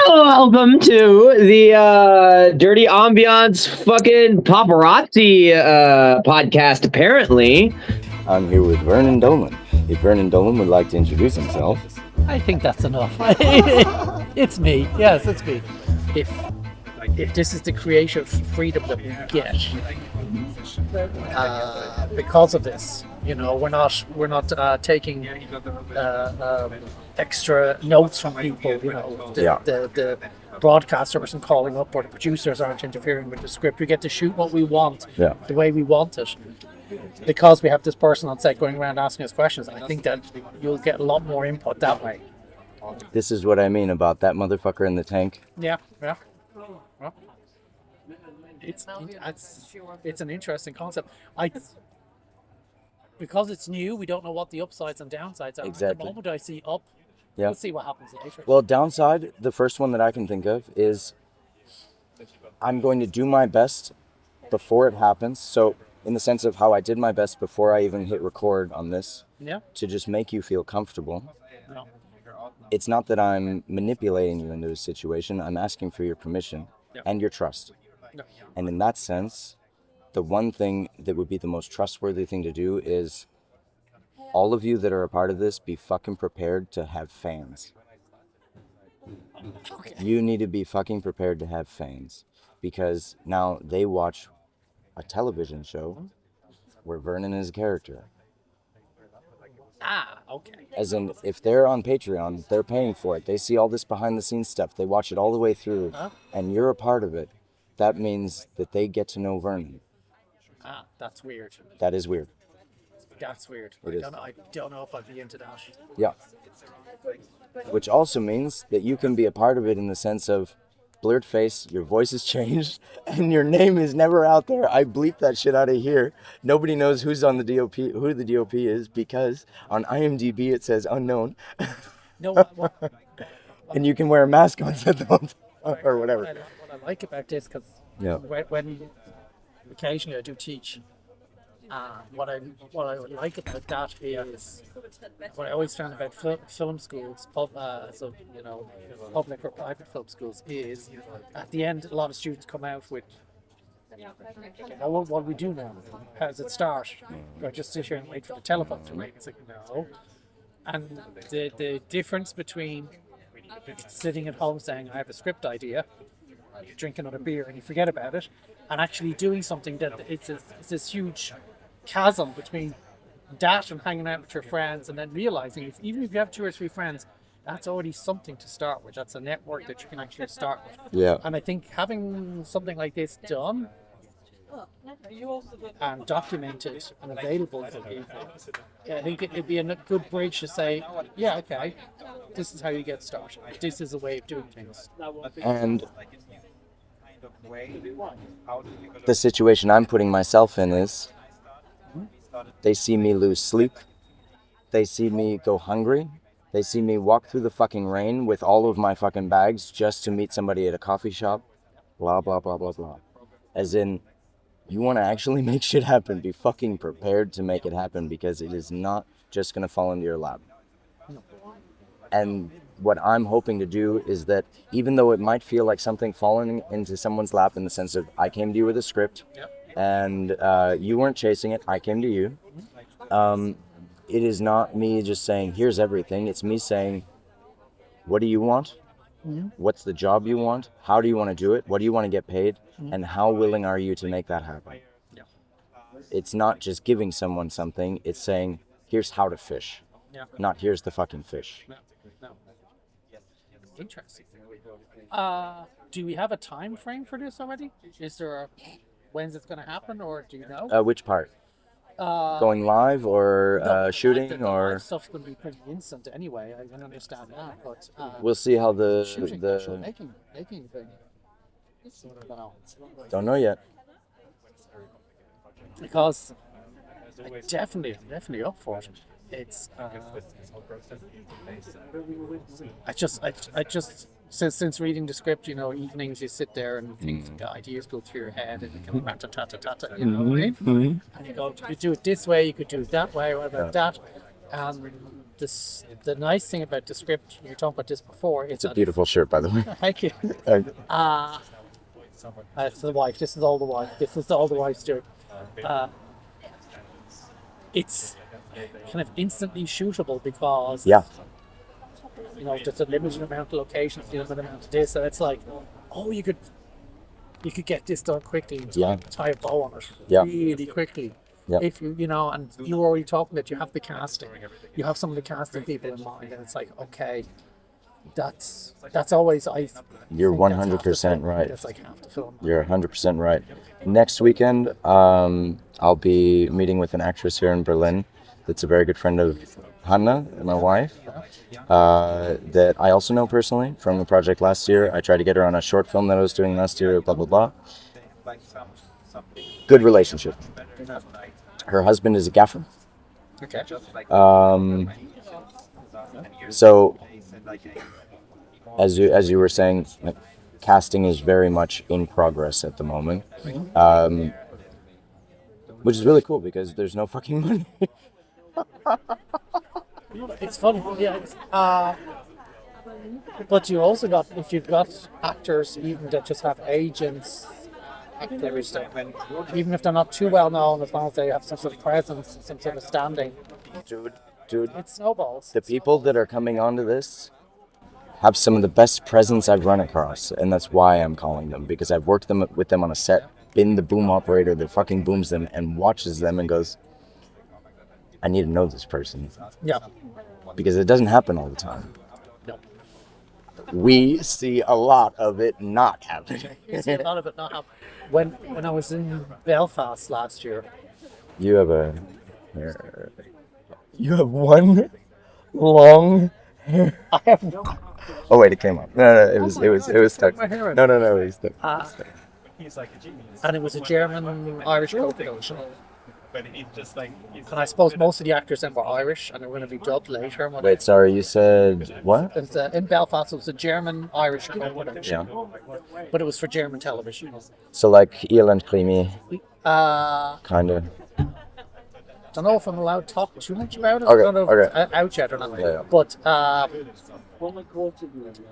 Welcome to the Dirty Ambiance fucking Paparazzi podcast, apparently. I'm here with Vernon Dolan. If Vernon Dolan would like to introduce himself. I think that's enough. It's me. Yes, it's me. If this is the creative freedom that we get because of this, you know, we're not taking extra notes from people. You know, the broadcaster isn't calling up, or the producers aren't interfering with the script. We get to shoot what we want, the way we want it, because we have this person on set going around asking us questions. I think that you'll get a lot more input that way. This is what I mean about that motherfucker in the tank. Yeah. It's an interesting concept. Because it's new, we don't know what the upsides and downsides are. Exactly. At the moment I see up. We'll see what happens later. Well, downside, the first one that I can think of is I'm going to do my best before it happens. So in the sense of how I did my best before I even hit record on this, to just make you feel comfortable. No. It's not that I'm manipulating you into a situation. I'm asking for your permission and your trust. No. And in that sense, the one thing that would be the most trustworthy thing to do is all of you that are a part of this, be fucking prepared to have fans. Okay. You need to be fucking prepared to have fans, because now they watch a television show where Vernon is a character. Okay. As in, if they're on Patreon, they're paying for it. They see all this behind the scenes stuff. They watch it all the way through, and you're a part of it. That means that they get to know Vernon. That's weird. That is weird. That's weird. It is. I don't know if I'd be into that. Yeah. Which also means that you can be a part of it in the sense of blurred face, your voice is changed, and your name is never out there. I bleep that shit out of here. Nobody knows who's on the DOP, who the DOP is, because on IMDb it says unknown. No. And you can wear a mask on set or whatever. What I like about this, because when occasionally I do teach, what I would like about that is what I always found about film schools, public or private film schools, is at the end a lot of students come out with, what do we do now? How does it start? Do I just sit here and wait for the telephone to ring? It's like, no. And the difference between sitting at home saying I have a script idea, you drink another beer and you forget about it, and actually doing something that it's this huge chasm between that and hanging out with your friends, and then realizing even if you have 2 or 3 friends, that's already something to start with. That's a network that you can actually start with. Yeah. And I think having something like this done and documented and available for people, I think it'd be a good bridge to say, okay, this is how you get started. This is a way of doing things. And the situation I'm putting myself in is they see me lose sleep. They see me go hungry. They see me walk through the fucking rain with all of my fucking bags just to meet somebody at a coffee shop. Blah, blah, blah, blah, blah. As in, you want to actually make shit happen. Be fucking prepared to make it happen, because it is not just going to fall into your lap. And what I'm hoping to do is that even though it might feel like something falling into someone's lap in the sense of I came to you with a script and you weren't chasing it, I came to you. It is not me just saying, here's everything. It's me saying, what do you want? What's the job you want? How do you want to do it? What do you want to get paid? And how willing are you to make that happen? It's not just giving someone something. It's saying, here's how to fish. Not here's the fucking fish. No. Interesting. Do we have a time frame for this already? Is there when's it's going to happen, or do you know? Which part? Going live or shooting the or live stuff's going to be pretty instant anyway. I can understand that, but we'll see how the making thing. Don't know yet. Because I'm definitely up for it. It's I just since reading the script, evenings you sit there and think the ideas go through your head and you can rat-a-tat-a-tat-a, you know what I mean? And you go, you could do it this way, you could do it that way, what about that? the nice thing about the script, you were talking about this before. It's a beautiful shirt, by the way. Thank you. It's the wife. This is all the wife. This is all the wife's doing. It's kind of instantly shootable because there's a limited amount of locations, limited amount of this, and it's like, oh, you could get this done quickly and tie a bow on it really quickly. Yeah. If and you were already talking that you have the casting, you have some of the casting people in mind, and it's like, okay, that's always You're 100% right. It's like half the film. You're 100% right. Next weekend, I'll be meeting with an actress here in Berlin that's a very good friend of Hanna, my wife, that I also know personally from the project last year. I tried to get her on a short film that I was doing last year, blah, blah, blah. Good relationship. Her husband is a gaffer. Okay. So, as you were saying, casting is very much in progress at the moment, which is really cool because there's no fucking money. It's funny, yeah. But you also got, if you've got actors even that just have agents, actors that, even if they're not too well known, as long as they have some sort of presence, some sort of standing. Dude, it snowballs. The people that are coming onto this have some of the best presence I've run across, and that's why I'm calling them, because I've worked with them on a set, been the boom operator that fucking booms them and watches them and goes, I need to know this person. Yeah. Because it doesn't happen all the time. No. We see a lot of it not happening. We see a lot of it not happening. When I was in Belfast last year. You have one long hair. I have one. Oh wait, it came up. No, it was stuck. No, it was stuck. And it was a German-Irish co-production. And I suppose most of the actors then were Irish, and they were going to be dubbed later. Wait, sorry, you said what? In Belfast, it was a German-Irish co-production. Yeah. But it was for German television. So like Irland Creamy. Kind of. I don't know if I'm allowed to talk too much about it. Okay, I don't know if it's out yet or not. Yeah. But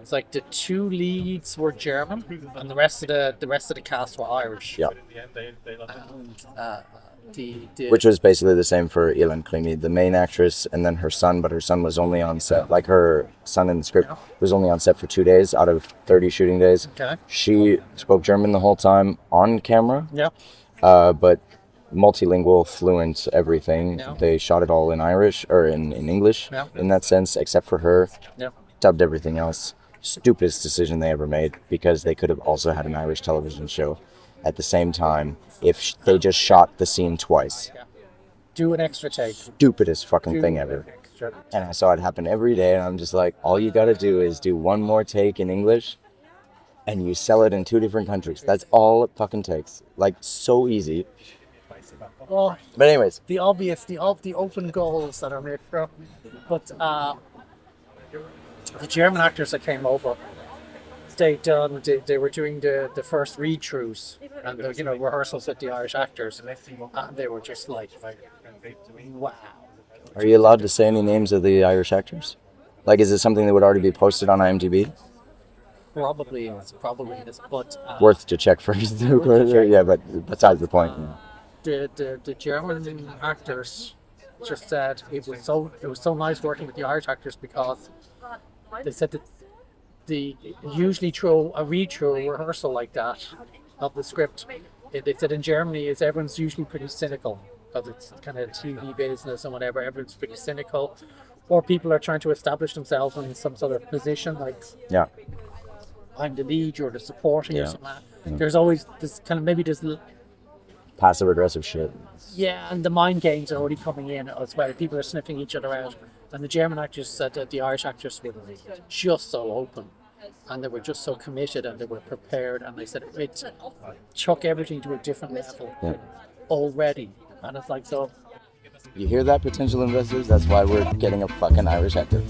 it's like the two leads were German, and the rest of the cast were Irish. Yeah. And, which was basically the same for Irland Creamy, the main actress, and then her son, but her son was only on set, like her son in the script was only on set for 2 days out of 30 shooting days. Okay. She spoke German the whole time on camera. Yeah. But multilingual, fluent, everything. Yeah. They shot it all in Irish, or in English, in that sense, except for her. Yeah. Dubbed everything else. Stupidest decision they ever made, because they could have also had an Irish television show at the same time if they just shot the scene twice. Yeah. Do an extra take. Stupidest fucking thing ever. And I saw it happen every day, and I'm just like, all you gotta do is do one more take in English, and you sell it in 2 different countries. That's all it fucking takes. Like, so easy. Well, but anyways, the open goals that are made for, but the German actors that came over, they were doing the first read-throughs and the rehearsals with the Irish actors, and they were just like, wow. Are you allowed to say any names of the Irish actors? Like, is it something that would already be posted on IMDb? Probably is, but worth to check first. Yeah, but besides the point. The German actors just said it was so nice working with the Irish actors, because they said that usually through a read-through rehearsal like that of the script, they said in Germany everyone's usually pretty cynical, because it's kind of TV business and whatever. Everyone's pretty cynical, or people are trying to establish themselves in some sort of position, like I'm the lead, you're the supporting, or something like that. There's always this kind of this passive aggressive shit. Yeah, and the mind games are already coming in as well. People are sniffing each other out. And the German actors said that the Irish actors were just so open, and they were just so committed, and they were prepared, and they said it took everything to a different level already. And it's like, so you hear that, potential investors? That's why we're getting a fucking Irish actor.